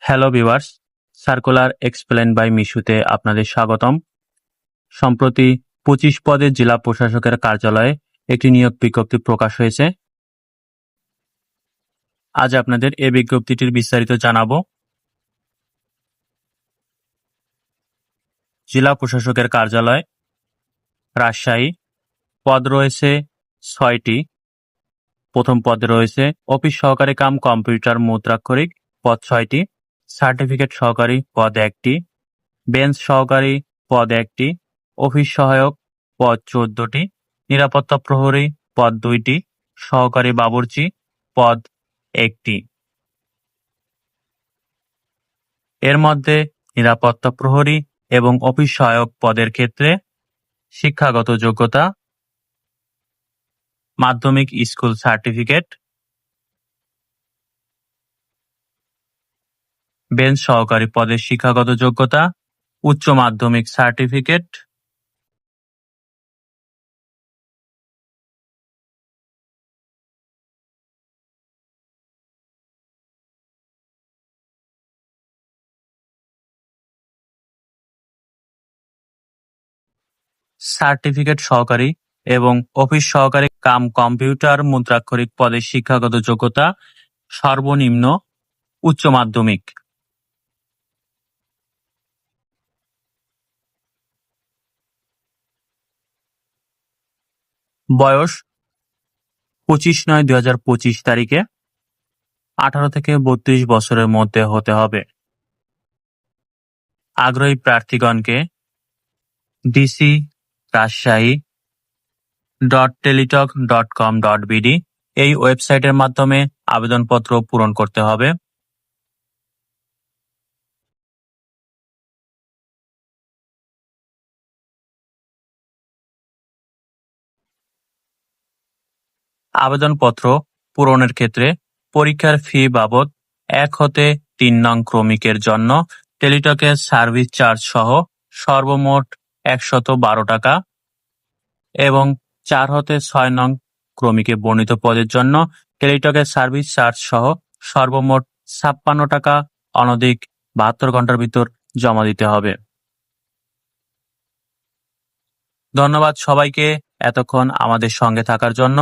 Hello viewers, circular explain by মিশুতে আপনাদের স্বাগতম। সম্প্রতি 25 পদে জেলা প্রশাসকের কার্যালয়ে একটি নিয়োগ বিজ্ঞপ্তি প্রকাশ হয়েছে। আজ আপনাদের এই বিজ্ঞপ্তিটির বিস্তারিত জানাবো। জেলা প্রশাসকের কার্যালয়, রাজশাহী। পদ রয়েছে 6টি। প্রথম পদে রয়েছে অফিস সহকারী কাম কম্পিউটার মুদ্রাক্ষরিক, পদ 6টি। সার্টিফিকেট সহকারী, পদ 1টি। বেঞ্চ সহকারী, পদ 1টি। অফিস সহায়ক, পদ 14টি। নিরাপত্তা প্রহরী, পদ 2টি। সহকারী বাবুর্চি, পদ 1টি। এর মধ্যে নিরাপত্তা প্রহরী এবং অফিস সহায়ক পদের ক্ষেত্রে শিক্ষাগত যোগ্যতা মাধ্যমিক স্কুল সার্টিফিকেট। বেঞ্চ সহকারী পদের শিক্ষাগত যোগ্যতা উচ্চ মাধ্যমিক সার্টিফিকেট। সার্টিফিকেট সহকারী এবং অফিস সহকারী কাম কম্পিউটার মুদ্রাক্ষরিক পদের শিক্ষাগত যোগ্যতা সর্বনিম্ন উচ্চ মাধ্যমিক। বয়স 25/9/2025 তারিখে 18 থেকে 32 বছরের মধ্যে হতে হবে। আগ্রহী প্রার্থীগণকে dc.rajshahi.teletalk.com.bd এই ওয়েবসাইটের মাধ্যমে আবেদনপত্র পূরণ করতে হবে। আবেদনপত্র পূরণের ক্ষেত্রে পরীক্ষার ফি বাবদ 1 হতে 3 নং ক্রমিকের জন্য টেলিটকের সার্ভিস চার্জ সহ সর্বমোট 112 টাকা এবং 4 হতে 6 নং ক্রমিকে বর্ণিত পদের জন্য টেলিটকের সার্ভিস চার্জ সহ সর্বমোট 56 টাকা অনধিক 72 ঘন্টার ভিতর জমা দিতে হবে। ধন্যবাদ সবাইকে এতক্ষণ আমাদের সঙ্গে থাকার জন্য।